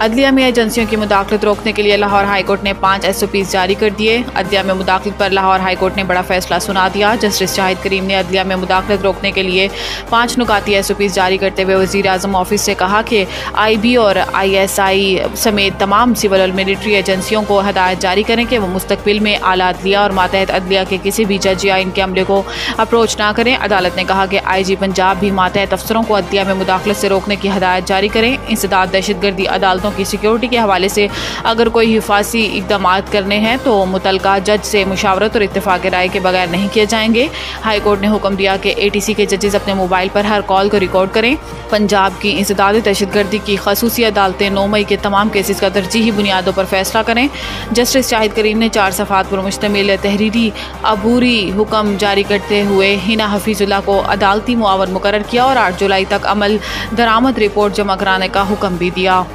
अदलिया में एजेंसियों की मुदाखलत रोकने के लिए लाहौर हाईकोर्ट ने 5 SOPs जारी कर दिए। अदलिया में मुदाखलत पर लाहौर हाईकोर्ट ने बड़ा फैसला सुना दिया। जस्टिस शाहिद करीम ने अदलिया में मुदाखलत रोकने के लिए 5 नुकाती SOPs जारी करते हुए वज़ीर आज़म ऑफिस से कहा कि IB और ISI समेत तमाम सिविल और मिलिट्री एजेंसियों को हदायत जारी करें कि वो मुस्तकबिल में आला अदलिया और मातहत अदलिया के किसी भी जज या इनके अमले को अप्रोच ना करें। अदालत ने कहा कि IG पंजाब भी मातहत अफसरों को अदलिया में मुदाखलत से रोकने की हदायत जारी करें। इंसदाद दहशतगर्दी अदालतों की सिक्योरिटी के हवाले से अगर कोई हिफाजी इकदाम करने हैं तो मुतलका जज से मुशावरत और इत्तेफाक राय के बगैर नहीं किए जाएंगे। हाई कोर्ट ने हुक्म दिया कि ATC के जजेस अपने मोबाइल पर हर कॉल को रिकॉर्ड करें। पंजाब की इंसदाद दहशतगर्दी की खसूसी अदालतें 9 मई के तमाम केसेस का तरजीही बुनियादों पर फैसला करें। जस्टिस शाहिद करीम ने 4 सफ़ात पर मुश्तमिल तहरीरी अबूरी हुक्म जारी करते हुए हिना हफीजुल्लाह को अदालती मुआवन मुकर्रर किया और 8 जुलाई तक अमल दरामद रिपोर्ट जमा कराने का हुक्म भी दिया।